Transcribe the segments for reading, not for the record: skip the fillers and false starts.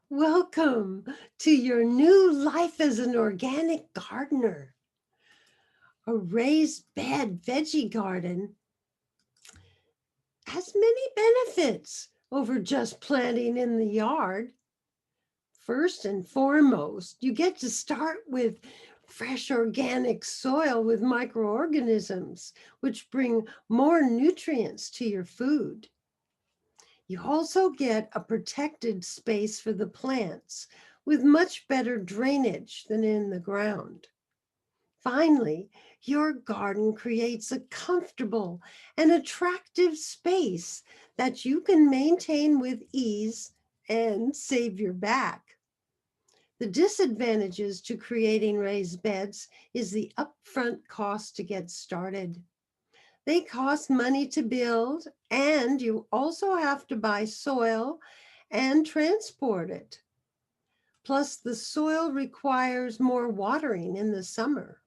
Welcome to your new life as an organic gardener. A raised bed veggie garden has many benefits over just planting in the yard. First and foremost, you get to start with fresh organic soil with microorganisms, which bring more nutrients to your food. You also get a protected space for the plants with much better drainage than in the ground. Finally, your garden creates a comfortable and attractive space that you can maintain with ease and save your back. The disadvantages to creating raised beds is the upfront cost to get started. They cost money to build, and you also have to buy soil and transport it. Plus, the soil requires more watering in the summer.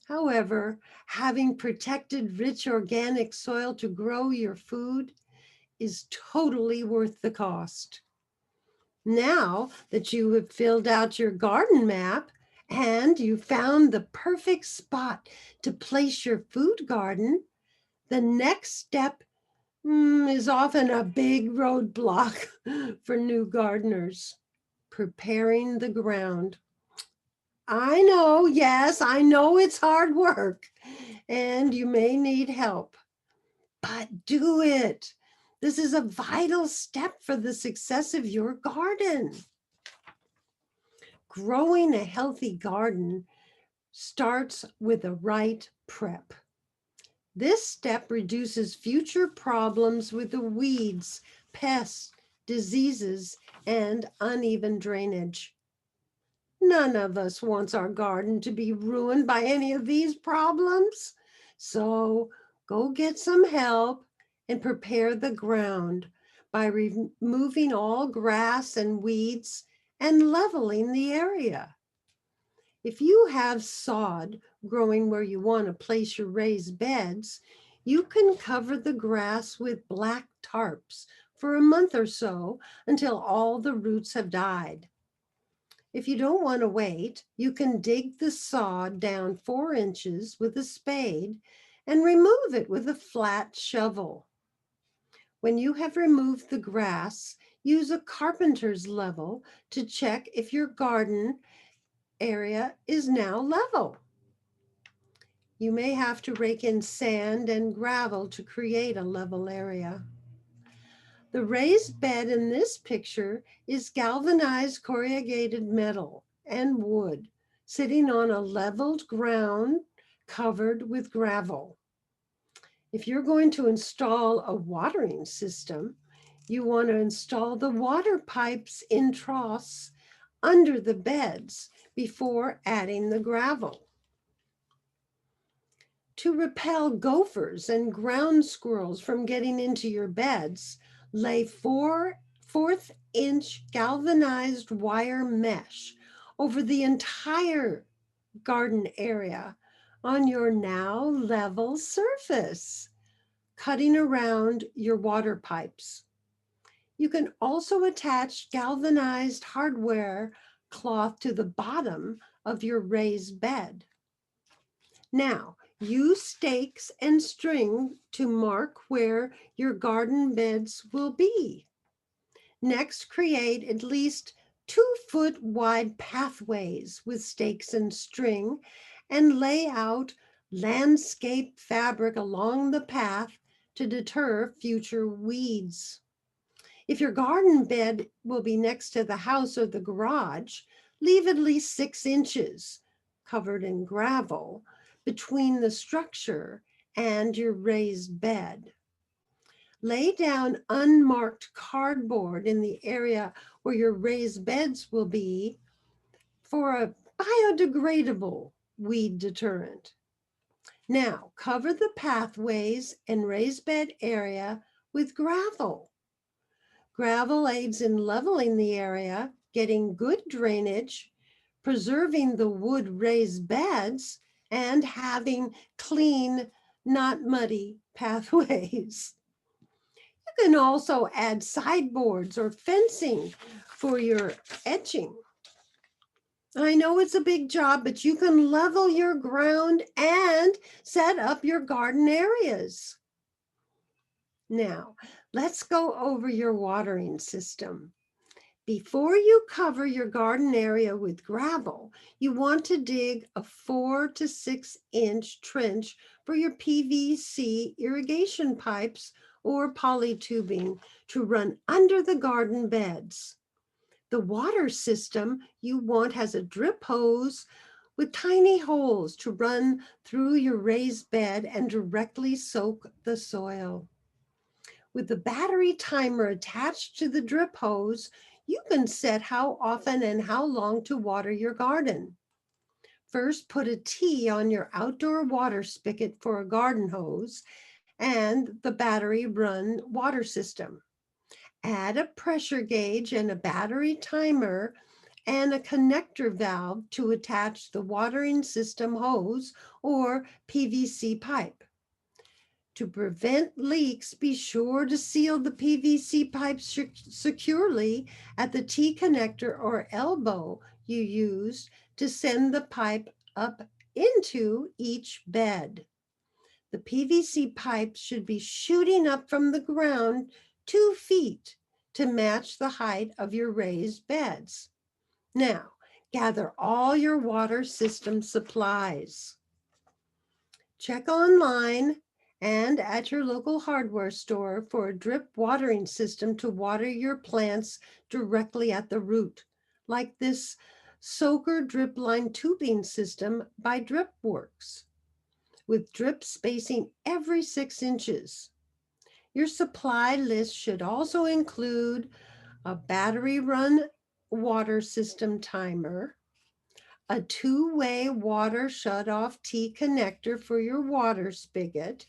However, having protected, rich organic soil to grow your food is totally worth the cost. Now that you have filled out your garden map and you found the perfect spot to place your food garden, the next step is often a big roadblock for new gardeners: preparing the ground. I know, yes, I know it's hard work and you may need help, but do it. This is a vital step for the success of your garden. Growing a healthy garden starts with the right prep. This step reduces future problems with the weeds, pests, diseases, and uneven drainage. None of us wants our garden to be ruined by any of these problems. So go get some help and prepare the ground by removing all grass and weeds and leveling the area. If you have sod growing where you want to place your raised beds, you can cover the grass with black tarps for a month or so until all the roots have died. If you don't want to wait, you can dig the sod down 4 inches with a spade and remove it with a flat shovel. When you have removed the grass, use a carpenter's level to check if your garden area is now level. You may have to rake in sand and gravel to create a level area. The raised bed in this picture is galvanized corrugated metal and wood sitting on a leveled ground covered with gravel. If you're going to install a watering system, you want to install the water pipes in troughs under the beds before adding the gravel. To repel gophers and ground squirrels from getting into your beds, lay 4/4 inch galvanized wire mesh over the entire garden area on your now level surface, cutting around your water pipes. You can also attach galvanized hardware cloth to the bottom of your raised bed. Now, use stakes and string to mark where your garden beds will be. Next, create at least 2-foot wide pathways with stakes and string and lay out landscape fabric along the path to deter future weeds. If your garden bed will be next to the house or the garage, leave at least 6 inches covered in gravel between the structure and your raised bed. Lay down unmarked cardboard in the area where your raised beds will be for a biodegradable weed deterrent. Now, cover the pathways and raised bed area with gravel. Gravel aids in leveling the area, getting good drainage, preserving the wood raised beds, and having clean, not muddy pathways. You can also add sideboards or fencing for your etching. I know it's a big job, but you can level your ground and set up your garden areas. Now, let's go over your watering system. Before you cover your garden area with gravel, you want to dig a 4 to 6 inch trench for your PVC irrigation pipes or polytubing to run under the garden beds. The water system you want has a drip hose with tiny holes to run through your raised bed and directly soak the soil. With the battery timer attached to the drip hose, you can set how often and how long to water your garden. First, put a T on your outdoor water spigot for a garden hose and the battery run water system. Add a pressure gauge and a battery timer and a connector valve to attach the watering system hose or PVC pipe. To prevent leaks, be sure to seal the PVC pipe securely at the T-connector or elbow you used to send the pipe up into each bed. The PVC pipe should be shooting up from the ground 2 feet to match the height of your raised beds. Now, gather all your water system supplies. Check online and at your local hardware store for a drip watering system to water your plants directly at the root, like this soaker drip line tubing system by DripWorks, with drip spacing every 6 inches. Your supply list should also include a battery run water system timer, a 2-way water shutoff T connector for your water spigot,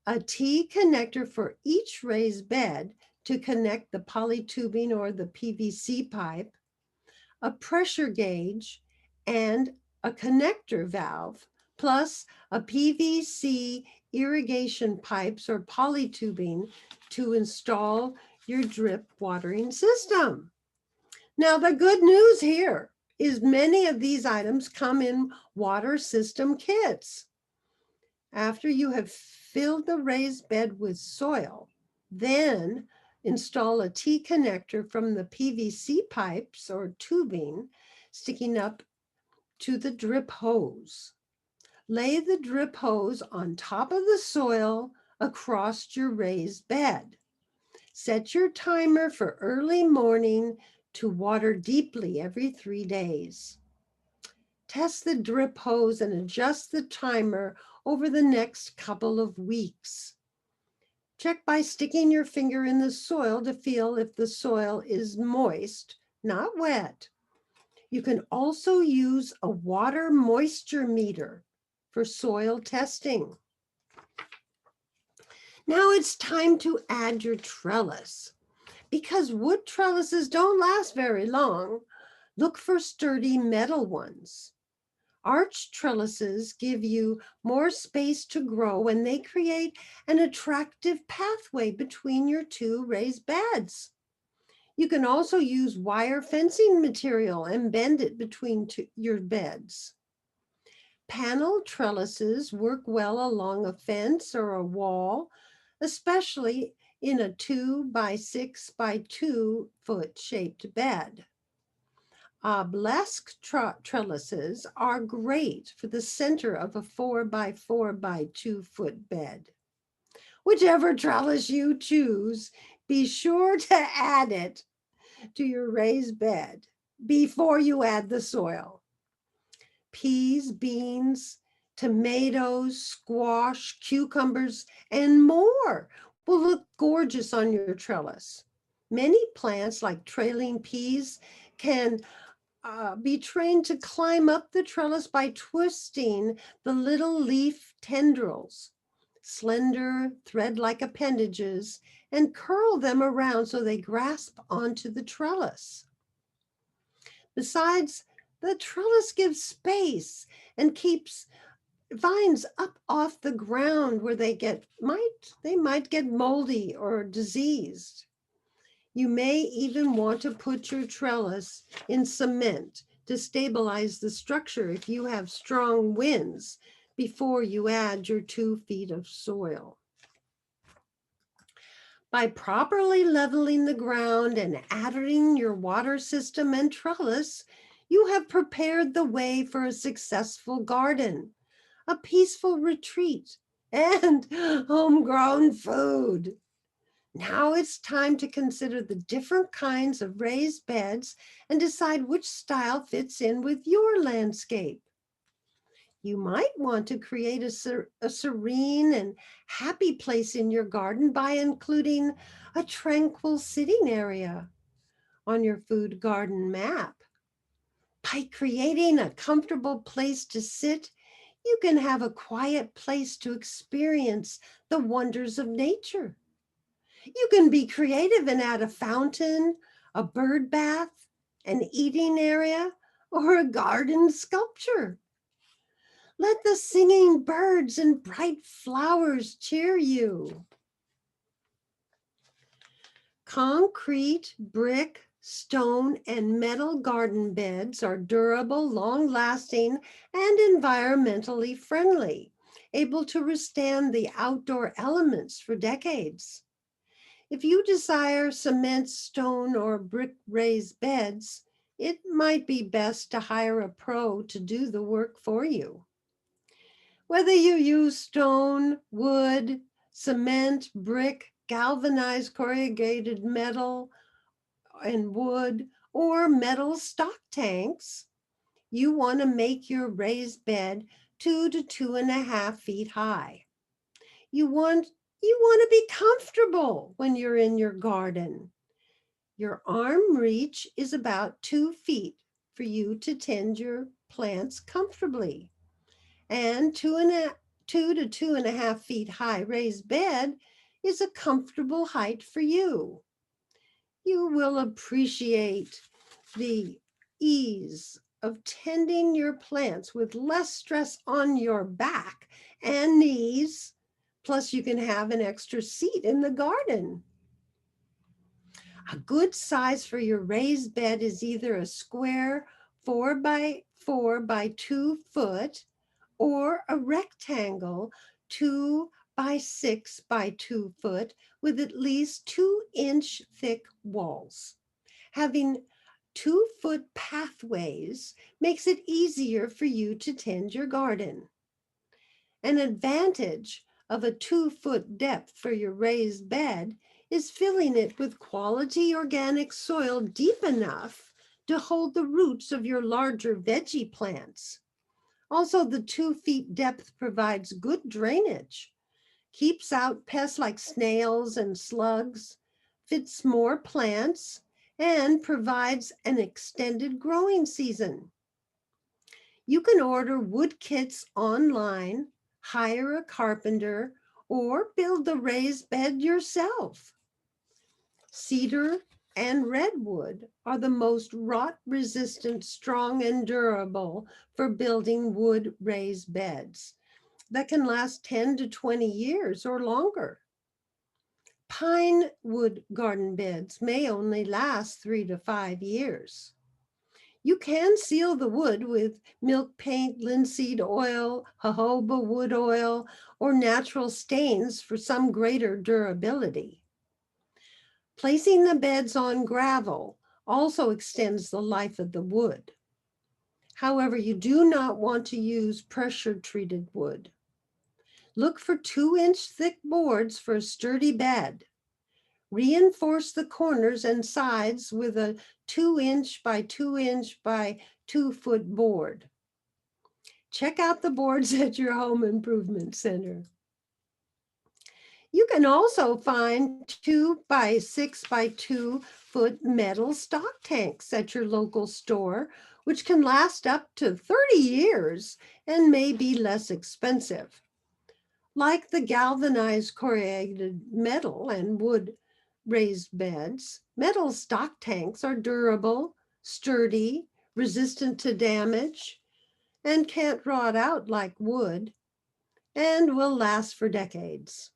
a T connector for each raised bed to connect the polytubing or the PVC pipe, a pressure gauge, and a connector valve, plus a PVC irrigation pipes or polytubing to install your drip watering system. Now, the good news here is many of these items come in water system kits. After you have filled the raised bed with soil, then install a T connector from the PVC pipes or tubing sticking up to the drip hose. Lay the drip hose on top of the soil across your raised bed. Set your timer for early morning to water deeply every 3 days. Test the drip hose and adjust the timer over the next couple of weeks. Check by sticking your finger in the soil to feel if the soil is moist, not wet. You can also use a water moisture meter for soil testing. Now it's time to add your trellis. Because wood trellises don't last very long, look for sturdy metal ones. Arch trellises give you more space to grow and they create an attractive pathway between your 2 raised beds. You can also use wire fencing material and bend it between your beds. Panel trellises work well along a fence or a wall, especially in a 2 by 6 by 2 foot shaped bed. Obelisk trellises are great for the center of a 4 by 4 by 2 foot bed. Whichever trellis you choose, be sure to add it to your raised bed before you add the soil. Peas, beans, tomatoes, squash, cucumbers, and more will look gorgeous on your trellis. Many plants, like trailing peas, can be trained to climb up the trellis by twisting the little leaf tendrils, slender thread-like appendages, and curl them around so they grasp onto the trellis. Besides, the trellis gives space and keeps vines up off the ground where they might get moldy or diseased. You may even want to put your trellis in cement to stabilize the structure if you have strong winds before you add your 2 feet of soil. By properly leveling the ground and adding your water system and trellis, you have prepared the way for a successful garden, a peaceful retreat, and homegrown food. Now it's time to consider the different kinds of raised beds and decide which style fits in with your landscape. You might want to create a serene and happy place in your garden by including a tranquil sitting area on your food garden map. By creating a comfortable place to sit, you can have a quiet place to experience the wonders of nature. You can be creative and add a fountain, a bird bath, an eating area, or a garden sculpture. Let the singing birds and bright flowers cheer you. Concrete, brick, stone, and metal garden beds are durable, long-lasting, and environmentally friendly, able to withstand the outdoor elements for decades. If you desire cement, stone, or brick raised beds, it might be best to hire a pro to do the work for you. Whether you use stone, wood, cement, brick, galvanized corrugated metal and wood, or metal stock tanks, you want to make your raised bed 2 to 2.5 feet high. You want to be comfortable when you're in your garden. Your arm reach is about 2 feet for you to tend your plants comfortably. And 2 to 2.5 feet high raised bed is a comfortable height for you. You will appreciate the ease of tending your plants with less stress on your back and knees. Plus, you can have an extra seat in the garden. A good size for your raised bed is either a square 4 by 4 by 2 foot or a rectangle 2 by 6 by 2 foot with at least 2-inch thick walls. Having 2-foot pathways makes it easier for you to tend your garden. An advantage of a 2-foot depth for your raised bed is filling it with quality organic soil deep enough to hold the roots of your larger veggie plants. Also, the 2 feet depth provides good drainage, keeps out pests like snails and slugs, fits more plants, and provides an extended growing season. You can order wood kits online, hire a carpenter, or build the raised bed yourself. Cedar and redwood are the most rot-resistant, strong, and durable for building wood raised beds that can last 10 to 20 years or longer. Pine wood garden beds may only last 3 to 5 years. You can seal the wood with milk paint, linseed oil, jojoba wood oil, or natural stains for some greater durability. Placing the beds on gravel also extends the life of the wood. However, you do not want to use pressure-treated wood. Look for 2-inch thick boards for a sturdy bed. Reinforce the corners and sides with a 2-inch by 2-inch by 2-foot board. Check out the boards at your home improvement center. You can also find 2 by 6 by 2 foot metal stock tanks at your local store, which can last up to 30 years and may be less expensive. Like the galvanized corrugated metal and wood raised beds, metal stock tanks are durable, sturdy, resistant to damage, and can't rot out like wood and will last for decades.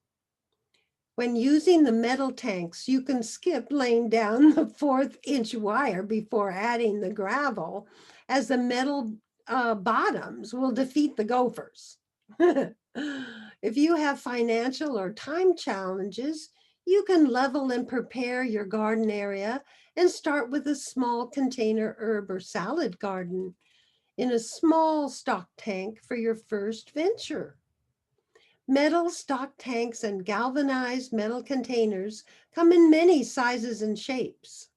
When using the metal tanks, you can skip laying down the 1/4 inch wire before adding the gravel, as the metal bottoms will defeat the gophers. If you have financial or time challenges, you can level and prepare your garden area and start with a small container herb or salad garden in a small stock tank for your first venture. Metal stock tanks and galvanized metal containers come in many sizes and shapes.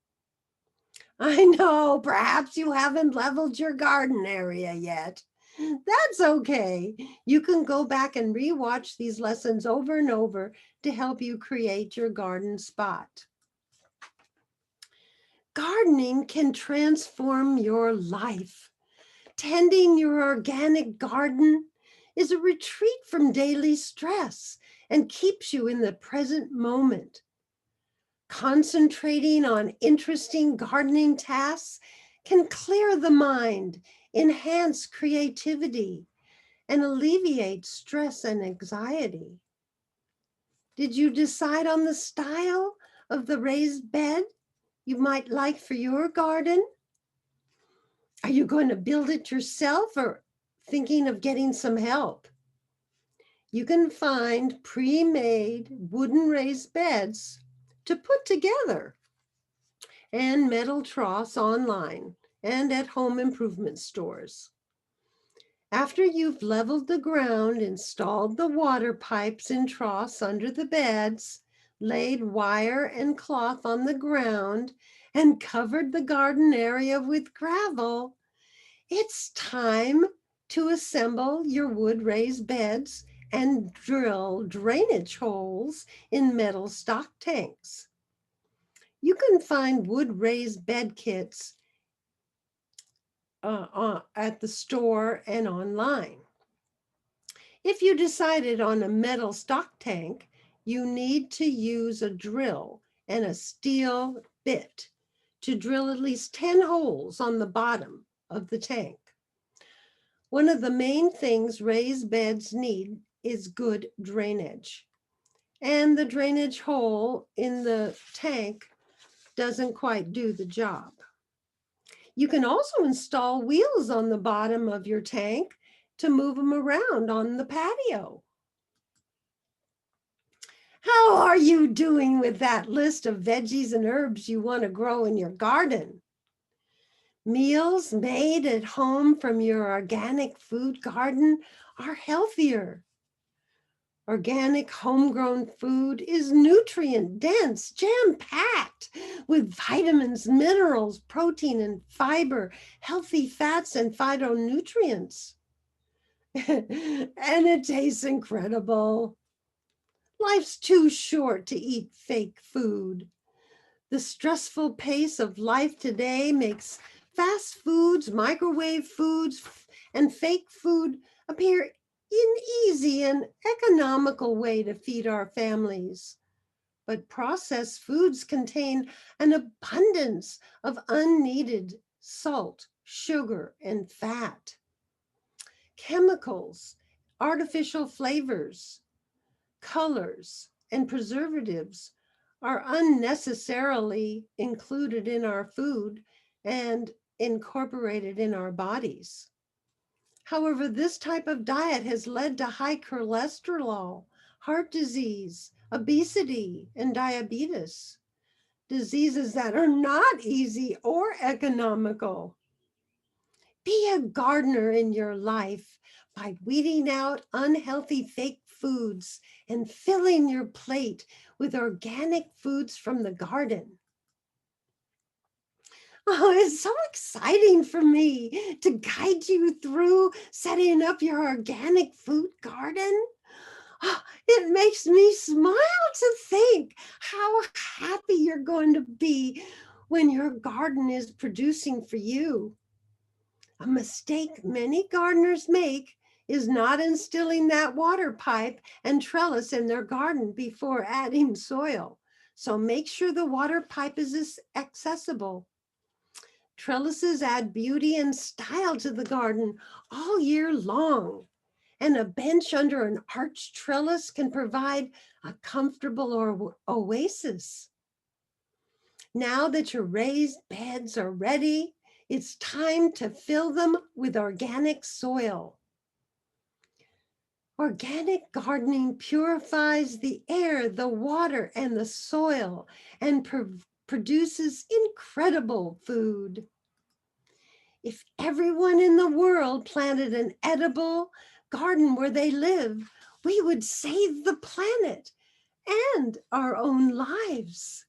I know, perhaps you haven't leveled your garden area yet. That's okay. You can go back and rewatch these lessons over and over to help you create your garden spot. Gardening can transform your life. Tending your organic garden is a retreat from daily stress and keeps you in the present moment. Concentrating on interesting gardening tasks can clear the mind, enhance creativity, and alleviate stress and anxiety. Did you decide on the style of the raised bed you might like for your garden? Are you going to build it yourself or thinking of getting some help? You can find pre-made wooden raised beds to put together and metal troughs online and at home improvement stores. After you've leveled the ground, installed the water pipes and troughs under the beds, laid wire and cloth on the ground, and covered the garden area with gravel, it's time to assemble your wood raised beds and drill drainage holes in metal stock tanks. You can find wood raised bed kits at the store and online. If you decided on a metal stock tank, you need to use a drill and a steel bit to drill at least 10 holes on the bottom of the tank. One of the main things raised beds need is good drainage. And the drainage hole in the tank doesn't quite do the job. You can also install wheels on the bottom of your tank to move them around on the patio. How are you doing with that list of veggies and herbs you want to grow in your garden? Meals made at home from your organic food garden are healthier. Organic homegrown food is nutrient dense, jam-packed with vitamins, minerals, protein, and fiber, healthy fats, and phytonutrients. And it tastes incredible. Life's too short to eat fake food. The stressful pace of life today makes fast foods, microwave foods, and fake food appear an easy and economical way to feed our families. But processed foods contain an abundance of unneeded salt, sugar, and fat. Chemicals, artificial flavors, colors, and preservatives are unnecessarily included in our food and incorporated in our bodies. However, this type of diet has led to high cholesterol, heart disease, obesity, and diabetes, diseases that are not easy or economical. Be a gardener in your life by weeding out unhealthy fake foods and filling your plate with organic foods from the garden. Oh, it's so exciting for me to guide you through setting up your organic food garden. Oh, it makes me smile to think how happy you're going to be when your garden is producing for you. A mistake many gardeners make is not instilling that water pipe and trellis in their garden before adding soil. So make sure the water pipe is accessible. Trellises add beauty and style to the garden all year long. And a bench under an arched trellis can provide a comfortable oasis. Now that your raised beds are ready, it's time to fill them with organic soil. Organic gardening purifies the air, the water, and the soil and produces incredible food. If everyone in the world planted an edible garden where they live, we would save the planet and our own lives.